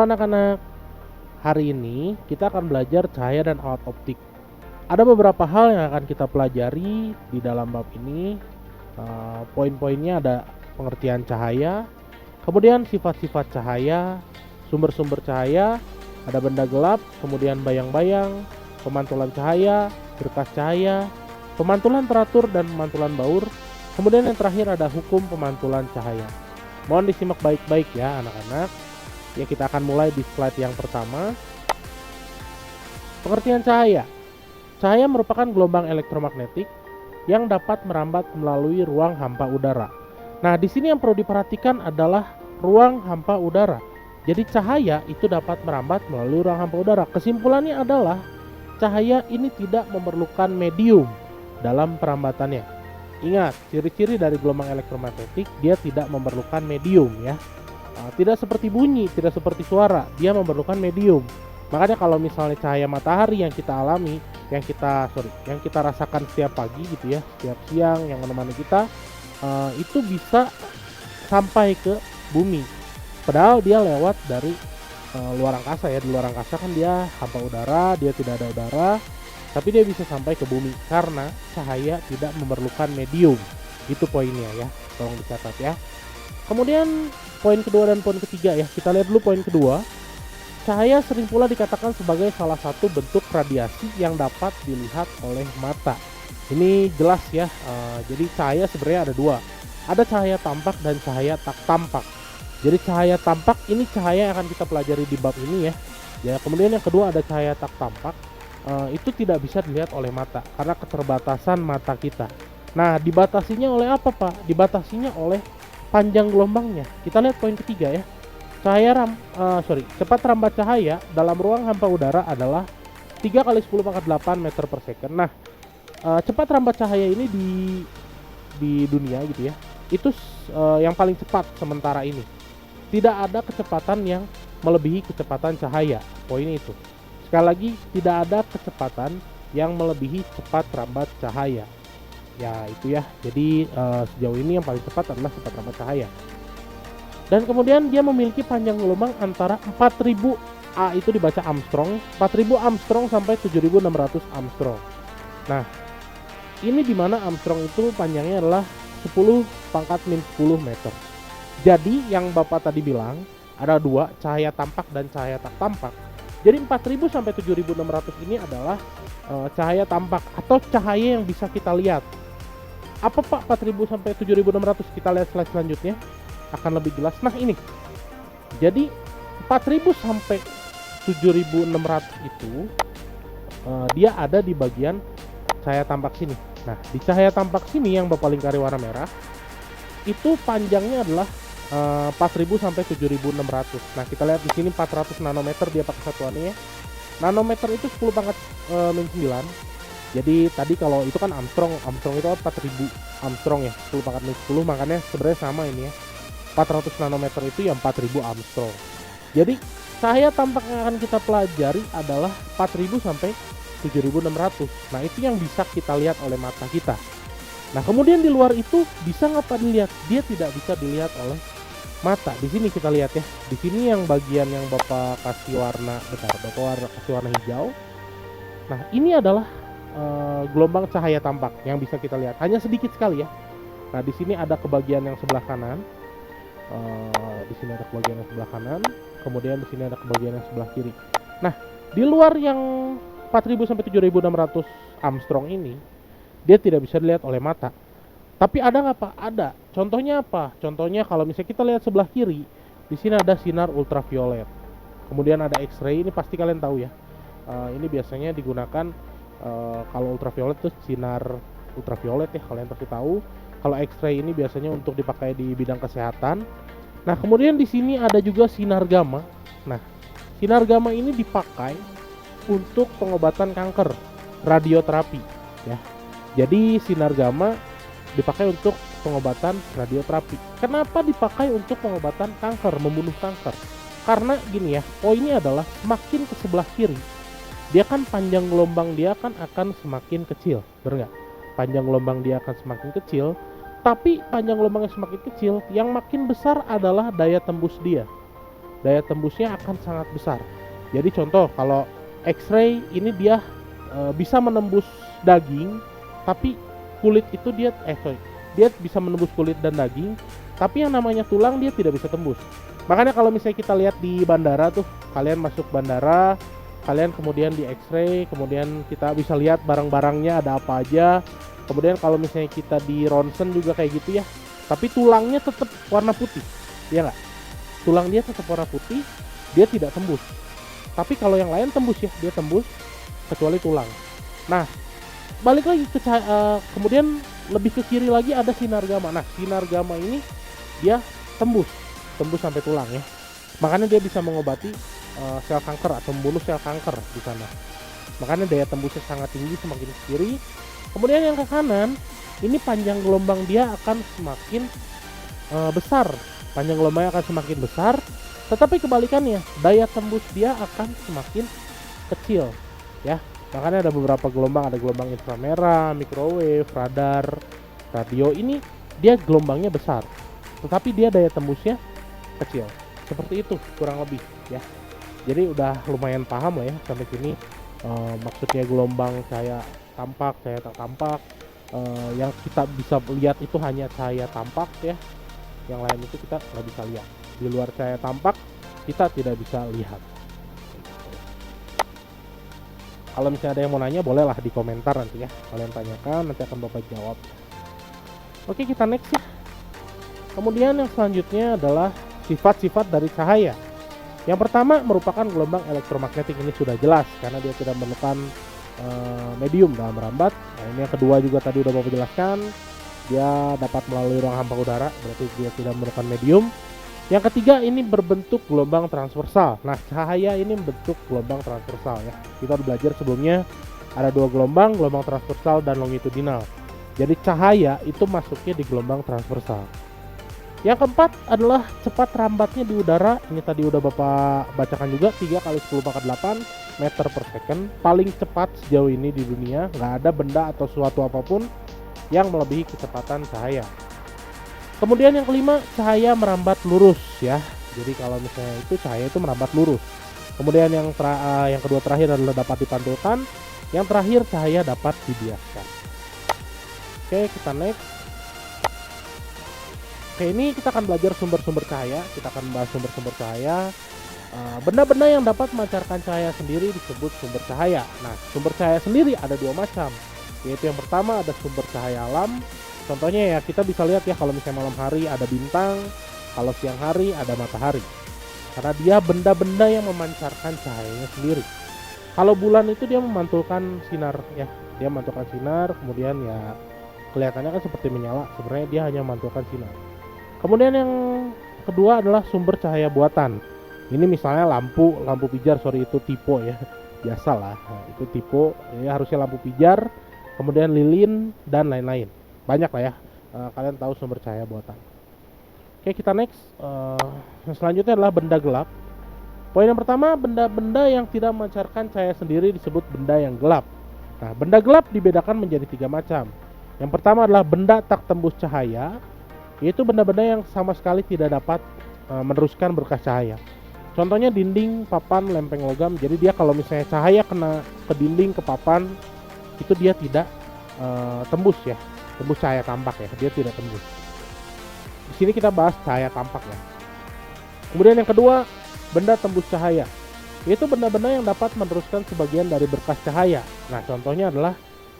Halo anak-anak, hari ini kita akan belajar cahaya dan alat optik. Ada beberapa hal yang akan kita pelajari di dalam bab ini. Poin-poinnya ada pengertian cahaya, kemudian sifat-sifat cahaya, sumber-sumber cahaya, ada benda gelap, kemudian bayang-bayang, pemantulan cahaya, berkas cahaya, pemantulan teratur dan pemantulan baur, kemudian yang terakhir ada hukum pemantulan cahaya. Mohon disimak baik-baik ya anak-anak. Ya, kita akan mulai di slide yang pertama. Pengertian cahaya. Cahaya merupakan gelombang elektromagnetik yang dapat merambat melalui ruang hampa udara. Nah, di sini yang perlu diperhatikan adalah ruang hampa udara. Jadi cahaya itu dapat merambat melalui ruang hampa udara. Kesimpulannya adalah cahaya ini tidak memerlukan medium dalam perambatannya. Ingat, ciri-ciri dari gelombang elektromagnetik, dia tidak memerlukan medium ya. Tidak seperti bunyi, tidak seperti suara, dia memerlukan medium. Makanya kalau misalnya cahaya matahari yang kita alami, yang kita rasakan setiap pagi gitu ya, setiap siang yang menemani kita, itu bisa sampai ke bumi. Padahal dia lewat dari luar angkasa ya. Di luar angkasa kan dia hampa udara, dia tidak ada udara, tapi dia bisa sampai ke bumi karena cahaya tidak memerlukan medium. Itu poinnya ya, tolong dicatat ya. Kemudian poin kedua dan poin ketiga ya, kita lihat dulu poin kedua. Cahaya sering pula dikatakan sebagai salah satu bentuk radiasi yang dapat dilihat oleh mata. Ini jelas ya, jadi cahaya sebenarnya ada dua. Ada cahaya tampak dan cahaya tak tampak. Jadi cahaya tampak ini cahaya yang akan kita pelajari di bab ini ya. Ya, kemudian yang kedua ada cahaya tak tampak. Itu tidak bisa dilihat oleh mata karena keterbatasan mata kita. Nah, dibatasinya oleh apa Pak? Dibatasinya oleh panjang gelombangnya. Kita lihat poin ketiga ya. Cepat rambat cahaya dalam ruang hampa udara adalah 3 kali 10 pangkat 8 meter per second. Nah, cepat rambat cahaya ini di dunia gitu ya, itu yang paling cepat sementara ini. Tidak ada kecepatan yang melebihi kecepatan cahaya. Poin itu. Sekali lagi, tidak ada kecepatan yang melebihi cepat rambat cahaya. Ya itu ya, jadi sejauh ini yang paling cepat adalah cepat rambat cahaya. Dan kemudian dia memiliki panjang gelombang antara 4000 A itu dibaca Armstrong, 4000 Armstrong sampai 7600 Armstrong. Nah, ini dimana Armstrong itu panjangnya adalah 10 pangkat min 10 meter. Jadi yang Bapak tadi bilang ada dua, cahaya tampak dan cahaya tak tampak. Jadi 4000 sampai 7600 ini adalah cahaya tampak atau cahaya yang bisa kita lihat. Apa Pak 4000 sampai 7600? Kita lihat slide selanjutnya akan lebih jelas. Nah ini, jadi 4000 sampai 7600 itu dia ada di bagian cahaya tampak sini. Nah, di cahaya tampak sini yang Bapak lingkari warna merah itu panjangnya adalah 4000 sampai 7600. Nah, kita lihat di sini 400 nanometer dia pakai satuannya ya. Nanometer itu 10 pangkat min 9. Jadi tadi kalau itu kan Armstrong itu 4000 Armstrong ya, 10 pangkat min 10, makanya sebenarnya sama ini ya. 400 nanometer itu ya 4000 Armstrong. Jadi cahaya tampak yang akan kita pelajari adalah 4000 sampai 7600. Nah, itu yang bisa kita lihat oleh mata kita. Nah, kemudian di luar itu bisa nggak Pak dilihat? Dia tidak bisa dilihat oleh mata. Di sini kita lihat ya. Di sini yang bagian yang Bapak kasih warna, kasih warna hijau. Nah, ini adalah gelombang cahaya tampak yang bisa kita lihat, hanya sedikit sekali ya. Nah, di sini ada kebagian yang sebelah kanan, di sini ada kebagian yang sebelah kanan, kemudian di sini ada kebagian yang sebelah kiri. Nah, di luar yang 4000 sampai 7600 Armstrong ini, dia tidak bisa dilihat oleh mata. Tapi ada nggak Pak? Ada. Contohnya apa? Contohnya kalau misalnya kita lihat sebelah kiri, di sini ada sinar ultraviolet. Kemudian ada X-ray, ini pasti kalian tahu ya. Ini biasanya digunakan kalau ultraviolet itu sinar ultraviolet ya, kalian pasti tahu. Kalau X-ray ini biasanya untuk dipakai di bidang kesehatan. Nah, kemudian di sini ada juga sinar gamma. Nah, sinar gamma ini dipakai untuk pengobatan kanker, radioterapi ya. Jadi sinar gamma dipakai untuk pengobatan radioterapi. Kenapa dipakai untuk pengobatan kanker, membunuh kanker? Karena gini ya, poinnya adalah semakin ke sebelah kiri, dia kan panjang gelombang dia kan akan semakin kecil, benar nggak? Panjang gelombang dia akan semakin kecil, tapi panjang gelombangnya semakin kecil, yang makin besar adalah daya tembus dia. daya tembusnya akan sangat besar. Jadi contoh kalau X-ray ini dia bisa menembus daging, tapi kulit itu dia bisa menembus kulit dan daging, tapi yang namanya tulang dia tidak bisa tembus. Makanya kalau misalnya kita lihat di bandara tuh, kalian masuk bandara, kalian kemudian di X-ray, kemudian kita bisa lihat barang-barangnya ada apa aja. Kemudian kalau misalnya kita di ronsen juga kayak gitu ya, tapi tulangnya tetap warna putih, ya nggak? Tulang dia tetap warna putih, dia tidak tembus. Tapi kalau yang lain tembus ya, dia tembus kecuali tulang. Nah, balik lagi ke kemudian lebih ke kiri lagi ada sinar gamma. Nah, sinar gamma ini dia tembus sampai tulang ya. Makanya dia bisa mengobati sel kanker atau membunuh sel kanker di sana. Makanya daya tembusnya sangat tinggi semakin ke kiri. Kemudian yang ke kanan, ini panjang gelombang dia akan semakin besar. Panjang gelombangnya akan semakin besar, tetapi kebalikannya, daya tembus dia akan semakin kecil ya. Makanya ada beberapa gelombang, ada gelombang inframerah, microwave, radar, radio. Ini dia gelombangnya besar, tetapi dia daya tembusnya kecil. Seperti itu kurang lebih ya. Jadi udah lumayan paham lah ya sampai sini maksudnya gelombang cahaya tampak, cahaya tak tampak. Yang kita bisa lihat itu hanya cahaya tampak ya. Yang lain itu kita nggak bisa lihat. Di luar cahaya tampak kita tidak bisa lihat. Kalau misalnya ada yang mau nanya, bolehlah di komentar nanti ya. Kalian tanyakan, nanti akan Bapak jawab. Oke, kita next ya. Kemudian yang selanjutnya adalah sifat-sifat dari cahaya. Yang pertama merupakan gelombang elektromagnetik. Ini sudah jelas karena dia tidak memerlukan medium dalam merambat. Nah, ini yang kedua juga tadi udah Bapak jelaskan. Dia dapat melalui ruang hampa udara, berarti dia tidak memerlukan medium. Yang ketiga ini berbentuk gelombang transversal. Nah, cahaya ini bentuk gelombang transversal ya. Kita udah belajar sebelumnya ada dua gelombang transversal dan longitudinal. Jadi cahaya itu masuknya di gelombang transversal. Yang keempat adalah cepat rambatnya di udara. Ini tadi udah Bapak bacakan juga, 3 kali 10⁻8 meter per second. Paling cepat sejauh ini di dunia, nggak ada benda atau suatu apapun yang melebihi kecepatan cahaya. Kemudian yang kelima, cahaya merambat lurus ya. Jadi kalau misalnya itu cahaya itu merambat lurus. Kemudian yang kedua terakhir adalah dapat dipantulkan. Yang terakhir cahaya dapat dibiaskan. Oke, kita next. Oke, ini kita akan belajar sumber-sumber cahaya. Kita akan bahas sumber-sumber cahaya. Benda-benda yang dapat memancarkan cahaya sendiri disebut sumber cahaya. Nah, sumber cahaya sendiri ada dua macam. Yaitu yang pertama ada sumber cahaya alam. Contohnya ya kita bisa lihat ya kalau misalnya malam hari ada bintang, kalau siang hari ada matahari. Karena dia benda-benda yang memancarkan cahayanya sendiri. Kalau bulan itu dia memantulkan sinar ya, dia memantulkan sinar, kemudian ya kelihatannya kan seperti menyala, sebenarnya dia hanya memantulkan sinar. Kemudian yang kedua adalah sumber cahaya buatan. Ini misalnya lampu pijar, itu tipe ya, biasalah. Nah, itu tipe, ini harusnya lampu pijar, kemudian lilin dan lain-lain. Banyak lah ya, kalian tahu sumber cahaya buatan. Oke, kita next. Yang selanjutnya adalah benda gelap. Poin yang pertama, benda-benda yang tidak memancarkan cahaya sendiri disebut benda yang gelap. Nah, benda gelap dibedakan menjadi 3 macam. Yang pertama adalah benda tak tembus cahaya, yaitu benda-benda yang sama sekali tidak dapat meneruskan berkas cahaya. Contohnya dinding, papan, lempeng logam. Jadi dia kalau misalnya cahaya kena ke dinding, ke papan, itu dia tidak tembus ya. Tembus cahaya tampak ya, dia tidak tembus. Di sini kita bahas cahaya tampak ya. Kemudian yang kedua, benda tembus cahaya, yaitu benda-benda yang dapat meneruskan sebagian dari berkas cahaya. Nah, contohnya adalah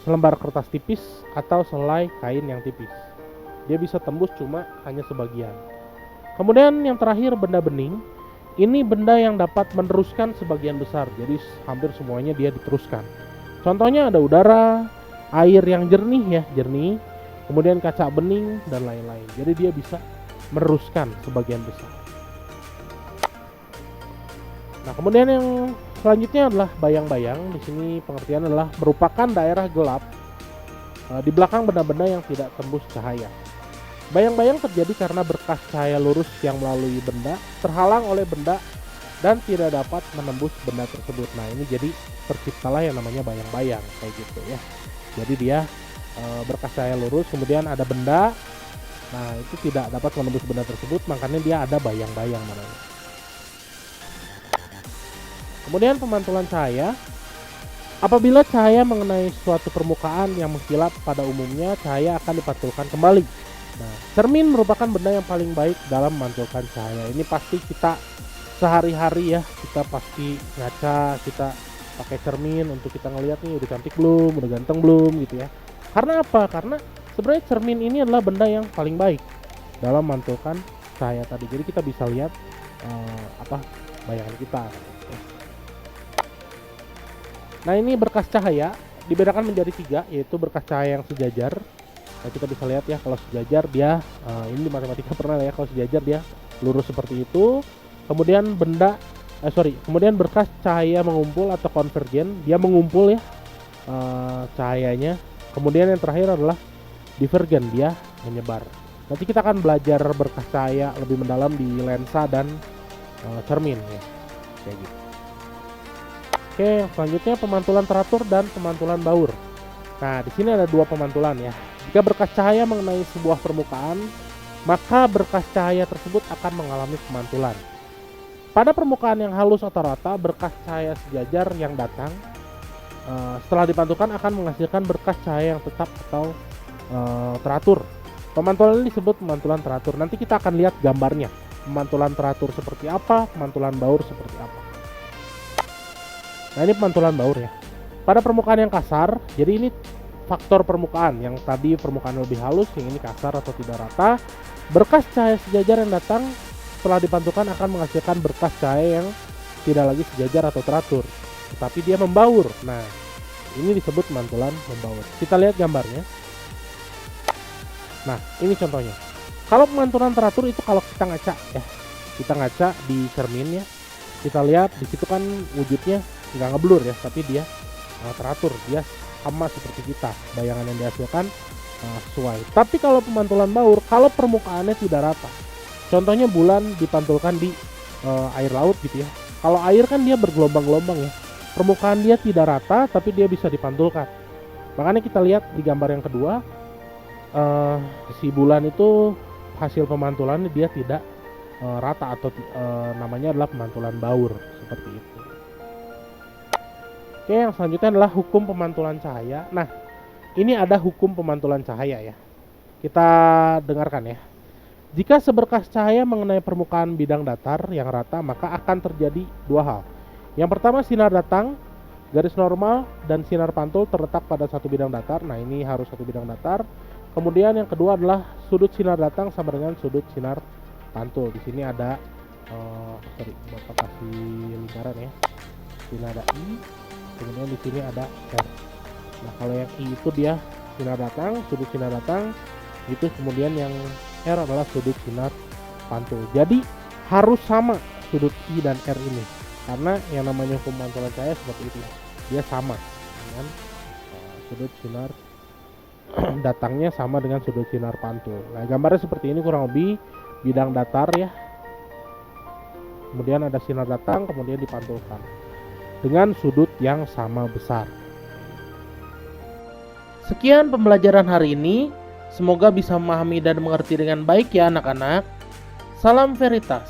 selembar kertas tipis atau selai kain yang tipis. Dia bisa tembus cuma hanya sebagian. Kemudian yang terakhir, benda bening. Ini benda yang dapat meneruskan sebagian besar, jadi hampir semuanya dia diteruskan. Contohnya ada udara, air yang jernih, kemudian kaca bening dan lain-lain. Jadi dia bisa meneruskan sebagian besar. Nah, kemudian yang selanjutnya adalah bayang-bayang. Di sini pengertian adalah merupakan daerah gelap di belakang benda-benda yang tidak tembus cahaya. Bayang-bayang terjadi karena berkas cahaya lurus yang melalui benda terhalang oleh benda dan tidak dapat menembus benda tersebut. Nah, ini jadi terciptalah yang namanya bayang-bayang kayak gitu ya. Jadi dia berkas cahaya lurus, kemudian ada benda, nah itu tidak dapat menembus benda tersebut, makanya dia ada bayang-bayang namanya. Kemudian pemantulan cahaya. Apabila cahaya mengenai suatu permukaan yang mengkilap, pada umumnya cahaya akan dipantulkan kembali. Nah, cermin merupakan benda yang paling baik dalam memantulkan cahaya. Ini pasti kita sehari-hari ya, kita pasti ngaca, kita pakai cermin untuk kita ngelihat nih udah cantik belum, udah ganteng belum gitu ya. Karena apa? Karena sebenarnya cermin ini adalah benda yang paling baik dalam memantulkan cahaya tadi. Jadi kita bisa lihat bayangan kita. Nah, ini berkas cahaya dibedakan menjadi 3, yaitu berkas cahaya yang sejajar. Nah, kita bisa lihat ya, kalau sejajar dia ini di matematika pernah ya, kalau sejajar dia lurus seperti itu. Kemudian kemudian berkas cahaya mengumpul atau konvergen, dia mengumpul ya cahayanya. Kemudian yang terakhir adalah divergen, dia menyebar. Nanti kita akan belajar berkas cahaya lebih mendalam di lensa dan cermin ya, kayak gitu. Oke, yang selanjutnya pemantulan teratur dan pemantulan baur. Nah, di sini ada 2 pemantulan ya. Jika berkas cahaya mengenai sebuah permukaan, maka berkas cahaya tersebut akan mengalami pemantulan. Pada permukaan yang halus atau rata, berkas cahaya sejajar yang datang setelah dipantulkan akan menghasilkan berkas cahaya yang tetap atau teratur. Pemantulan ini disebut pemantulan teratur. Nanti kita akan lihat gambarnya. Pemantulan teratur seperti apa, pemantulan baur seperti apa. Nah, ini pemantulan baur ya. Pada permukaan yang kasar, jadi ini faktor permukaan. Yang tadi permukaan lebih halus, yang ini kasar atau tidak rata. Berkas cahaya sejajar yang datang setelah dipantulkan akan menghasilkan berkas cahaya yang tidak lagi sejajar atau teratur, tetapi dia membaur. Nah, ini disebut pemantulan membaur. Kita lihat gambarnya. Nah, ini contohnya. Kalau pemantulan teratur itu kalau kita ngaca ya. Kita ngaca di cermin ya. Kita lihat di situ kan wujudnya nggak ngeblur ya, tapi dia teratur, dia sama seperti kita, bayangan yang dihasilkan sesuai. Tapi kalau pemantulan baur, kalau permukaannya tidak rata, contohnya bulan dipantulkan di air laut gitu ya. Kalau air kan dia bergelombang-gelombang ya, permukaan dia tidak rata tapi dia bisa dipantulkan. Makanya kita lihat di gambar yang kedua, si bulan itu hasil pemantulannya dia tidak rata atau namanya adalah pemantulan baur seperti itu. Oke, yang selanjutnya adalah hukum pemantulan cahaya. Nah, ini ada hukum pemantulan cahaya ya. Kita dengarkan ya. Jika seberkas cahaya mengenai permukaan bidang datar yang rata, maka akan terjadi 2 hal. Yang pertama, sinar datang, garis normal, dan sinar pantul terletak pada satu bidang datar. Nah, ini harus satu bidang datar. Kemudian yang kedua adalah sudut sinar datang sama dengan sudut sinar pantul. Di sini ada Bapak kasih lingkaran ya. Sini ada I, kemudian di sini ada R. Nah, kalau yang I itu dia sinar datang, sudut sinar datang, itu kemudian yang R adalah sudut sinar pantul. Jadi harus sama sudut I dan R ini, karena yang namanya pemantulan cahaya seperti itu, dia sama dengan sudut sinar datangnya sama dengan sudut sinar pantul. Nah, gambarnya seperti ini kurang lebih bidang datar ya. Kemudian ada sinar datang, kemudian dipantulkan dengan sudut yang sama besar. Sekian pembelajaran hari ini. Semoga bisa memahami dan mengerti dengan baik ya anak-anak. Salam Veritas.